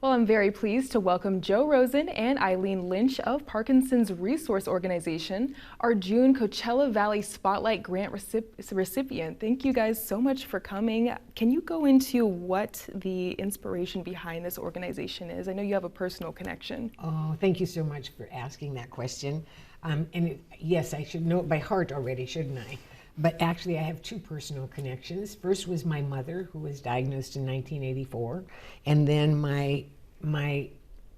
Well, I'm very pleased to welcome Joe Rosen and Eileen Lynch of Parkinson's Resource Organization, our June Coachella Valley Spotlight Grant recipient. Thank you guys so much for coming. Can you go into what the inspiration behind this organization is? I know you have a personal connection. Oh, thank you so much for asking that question. Yes, I should know it by heart already, shouldn't I? But actually, I have two personal connections. First was my mother, who was diagnosed in 1984, and then my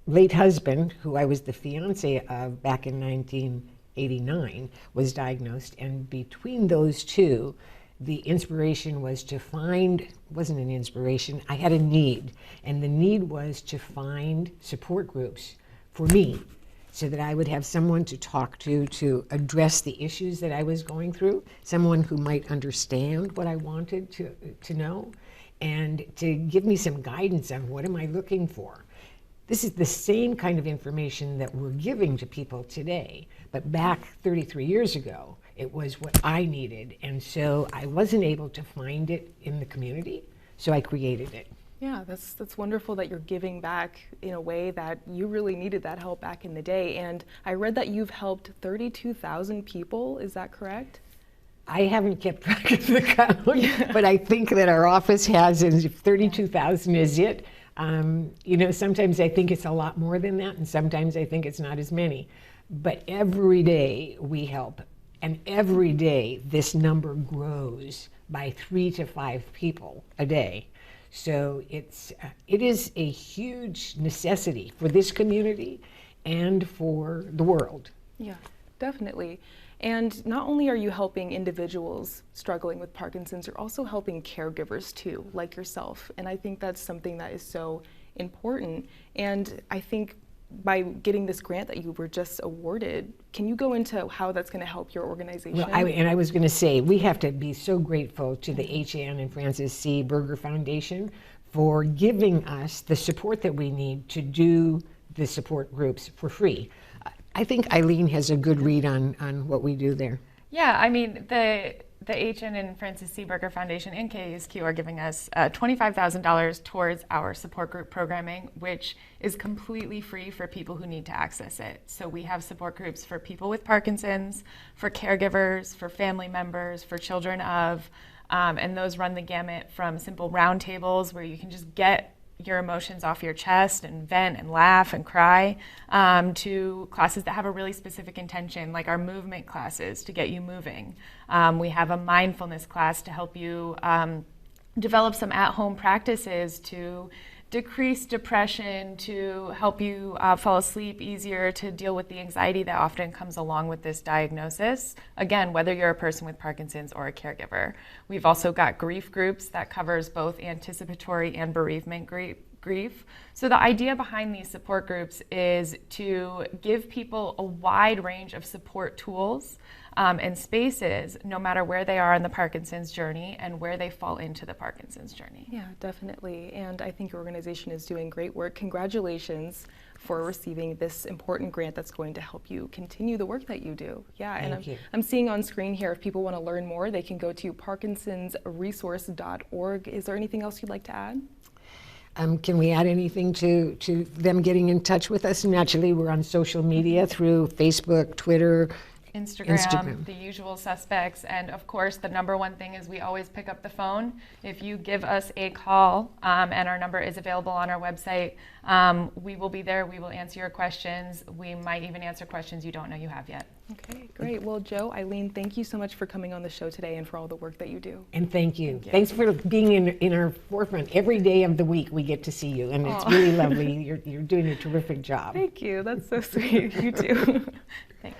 late husband, who I was the fiance of back in 1989, was diagnosed. And between those two, the inspiration was to find, wasn't an inspiration, I had a need. And the need was to find support groups for me, so that I would have someone to talk to address the issues that I was going through, someone who might understand what I wanted to know, and to give me some guidance on what am I looking for. This is the same kind of information that we're giving to people today, but back 33 years ago, it was what I needed, and so I wasn't able to find it in the community, so I created it. Yeah, that's wonderful that you're giving back in a way that you really needed that help back in the day. And I read that you've helped 32,000 people. Is that correct? I haven't kept track of the count, but I think that our office has, and if 32,000 is it, you know, sometimes I think it's a lot more than that, and sometimes I think it's not as many. But every day we help, and every day this number grows by 3 to 5 people a day. So it is a huge necessity for this community and for the world. Yeah, definitely. And not only are you helping individuals struggling with Parkinson's, you're also helping caregivers too, like yourself. And I think that's something that is so important. And I think by getting this grant that you were just awarded, can you go into how that's going to help your organization? Well, I was going to say, we have to be so grateful to the H.Ann and Francis C. Berger Foundation for giving us the support that we need to do the support groups for free. I think Eileen has a good read on what we do there. Yeah, I mean, the H.N. and Francis C. Berger Foundation and KSQ are giving us $25,000 towards our support group programming, which is completely free for people who need to access it. So we have support groups for people with Parkinson's, for caregivers, for family members, for children of, and those run the gamut from simple roundtables where you can just get your emotions off your chest and vent and laugh and cry, to classes that have a really specific intention, like our movement classes to get you moving. We have a mindfulness class to help you develop some at-home practices to decrease depression, to help you fall asleep easier, to deal with the anxiety that often comes along with this diagnosis. Again, whether you're a person with Parkinson's or a caregiver. We've also got grief groups that covers both anticipatory and bereavement grief. So the idea behind these support groups is to give people a wide range of support tools and spaces, no matter where they are in the Parkinson's journey and where they fall into the Parkinson's journey. Yeah, definitely. And I think your organization is doing great work. Congratulations for receiving this important grant that's going to help you continue the work that you do. Yeah, Thank you. I'm seeing on screen here, if people want to learn more, they can go to parkinsonsresource.org. Is there anything else you'd like to add? Can we add anything to them getting in touch with us? Naturally, we're on social media through Facebook, Twitter, Instagram, the usual suspects, and of course the number one thing is we always pick up the phone. If you give us a call, and our number is available on our website, we will be there, we will answer your questions. We might even answer questions you don't know you have yet. Okay, great. Well, Joe, Eileen, thank you so much for coming on the show today and for all the work that you do. And thank you. Thanks for being in our forefront. Every day of the week we get to see you, and it's really lovely. You're doing a terrific job. Thank you. That's so sweet. You too. Thanks.